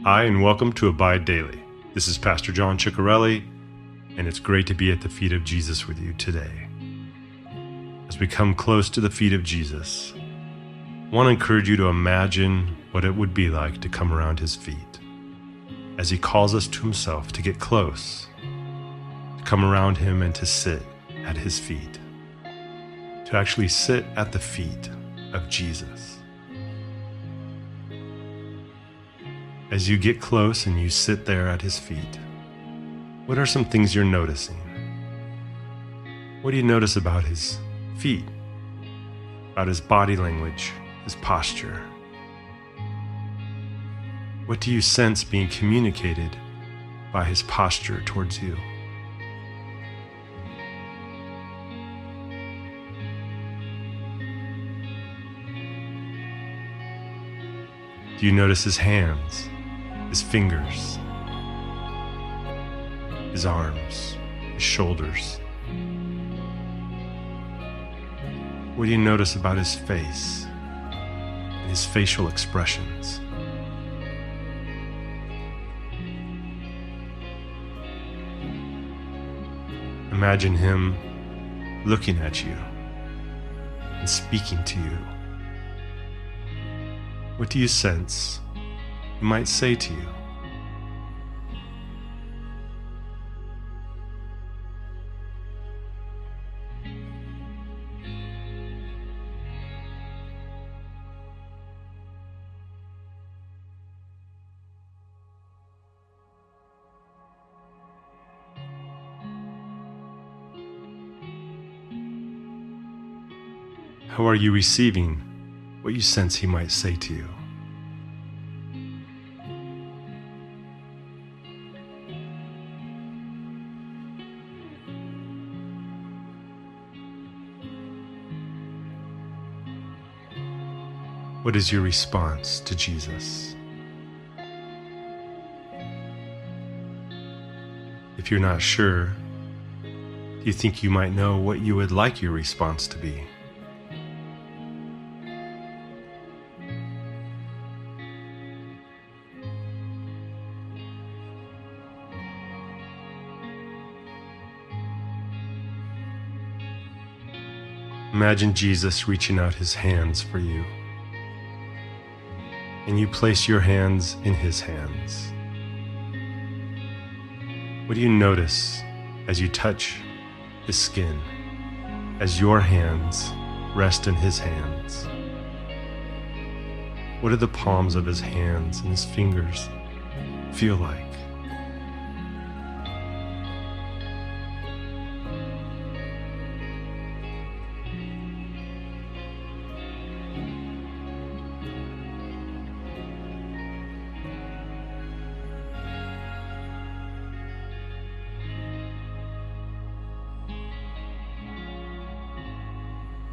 Hi, and welcome to Abide Daily. This is Pastor John Ciccarelli, and it's great to be at the feet of Jesus with you today. As we come close to the feet of Jesus, I want to encourage you to imagine what it would be like to come around his feet, as he calls us to himself to get close, to come around him and to sit at his feet, to actually sit at the feet of Jesus. As you get close and you sit there at his feet, what are some things you're noticing? What do you notice about his feet, about his body language, his posture? What do you sense being communicated by his posture towards you? Do you notice his hands, his fingers, his arms, his shoulders? What do you notice about his face and his facial expressions? Imagine him looking at you and speaking to you. What do you sense he might say to you? How are you receiving what you sense he might say to you? What is your response to Jesus? If you're not sure, do you think you might know what you would like your response to be? Imagine Jesus reaching out his hands for you, and you place your hands in his hands. What do you notice as you touch his skin, as your hands rest in his hands? What do the palms of his hands and his fingers feel like?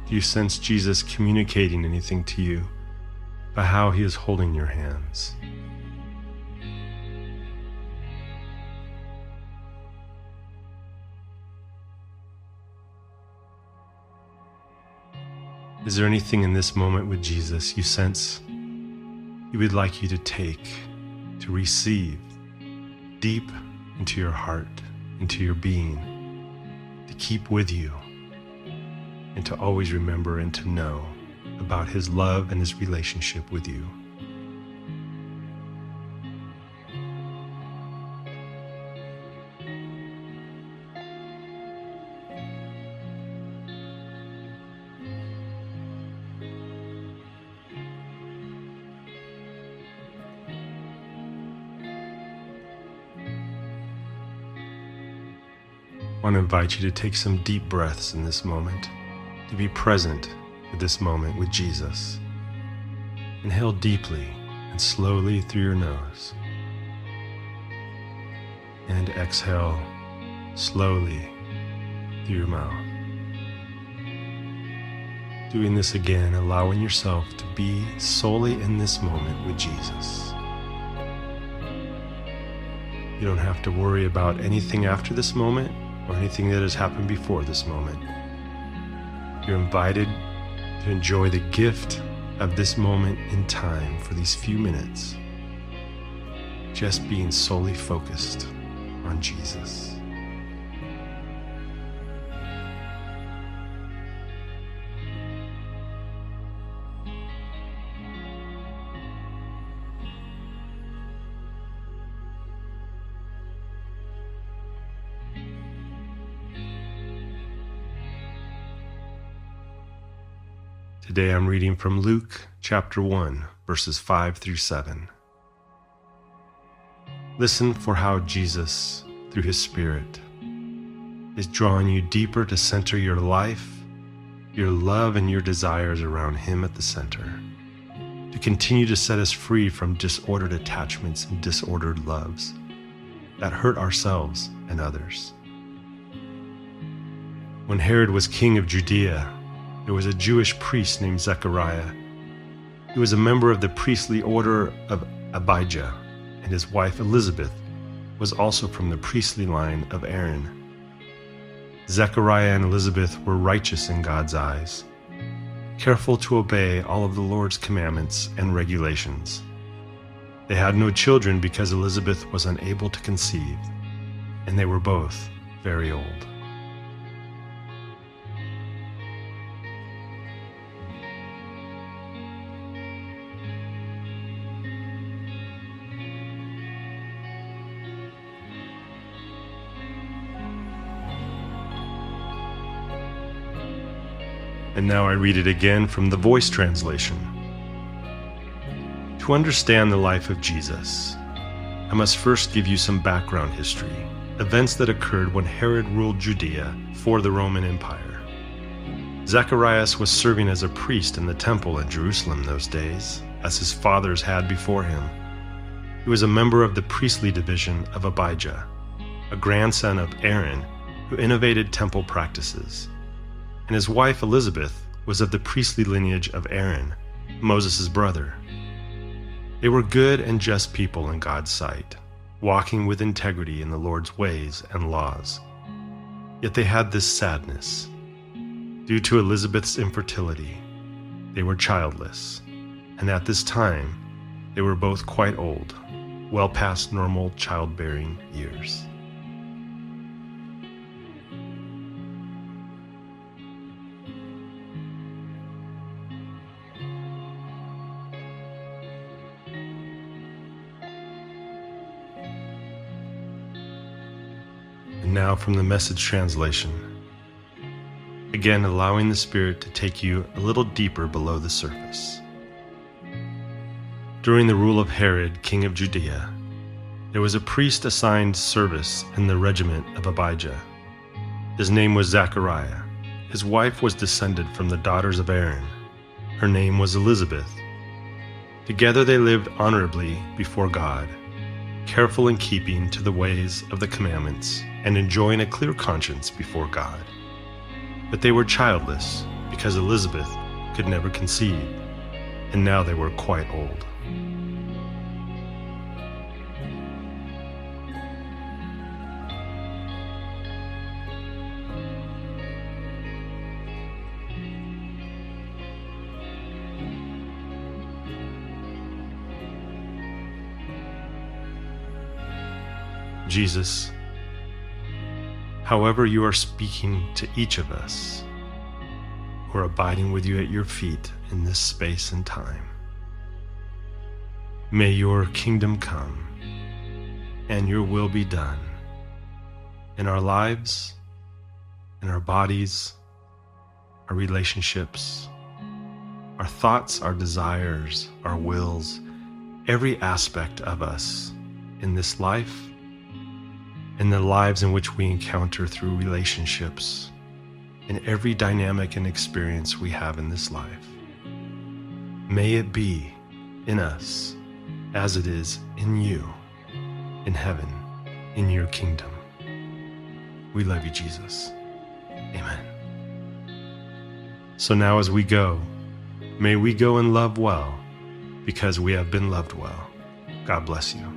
Do you sense Jesus communicating anything to you by how he is holding your hands? Is there anything in this moment with Jesus you sense he would like you to take, to receive deep into your heart, into your being, to keep with you, and to always remember and to know about his love and his relationship with you? I want to invite you to take some deep breaths in this moment, to be present with this moment with Jesus. Inhale deeply and slowly through your nose, and exhale slowly through your mouth. Doing this again, allowing yourself to be solely in this moment with Jesus. You don't have to worry about anything after this moment or anything that has happened before this moment. You're invited to enjoy the gift of this moment in time for these few minutes. just being solely focused on Jesus. Today I'm reading from Luke chapter 1, verses 5 through 7. Listen for how Jesus, through His Spirit, is drawing you deeper to center your life, your love, and your desires around Him at the center, to continue to set us free from disordered attachments and disordered loves that hurt ourselves and others. When Herod was king of Judea, there was a Jewish priest named Zechariah. He was a member of the priestly order of Abijah, and his wife Elizabeth was also from the priestly line of Aaron. Zechariah and Elizabeth were righteous in God's eyes, careful to obey all of the Lord's commandments and regulations. They had no children because Elizabeth was unable to conceive, and they were both very old. And now I read it again from the Voice translation. To understand the life of Jesus, I must first give you some background history, events that occurred when Herod ruled Judea for the Roman Empire. Zacharias was serving as a priest in the temple in Jerusalem those days, as his fathers had before him. He was a member of the priestly division of Abijah, a grandson of Aaron who innovated temple practices. And his wife Elizabeth was of the priestly lineage of Aaron, Moses' brother. They were good and just people in God's sight, walking with integrity in the Lord's ways and laws. Yet they had this sadness. Due to Elizabeth's infertility, they were childless, and at this time, they were both quite old, well past normal childbearing years. And now from the Message translation. Again, allowing the Spirit to take you a little deeper below the surface. During the rule of Herod, king of Judea, there was a priest assigned service in the regiment of Abijah. His name was Zechariah. His wife was descended from the daughters of Aaron. Her name was Elizabeth. Together they lived honorably before God, careful in keeping to the ways of the commandments and enjoying a clear conscience before God. But they were childless because Elizabeth could never conceive, and now they were quite old. Jesus, however you are speaking to each of us, who are abiding with you at your feet in this space and time, may your kingdom come and your will be done in our lives, in our bodies, our relationships, our thoughts, our desires, our wills, every aspect of us in this life, in the lives in which we encounter through relationships, in every dynamic and experience we have in this life. May it be in us as it is in you, in heaven, in your kingdom. We love you, Jesus. Amen. So now as we go, may we go and love well, because we have been loved well. God bless you.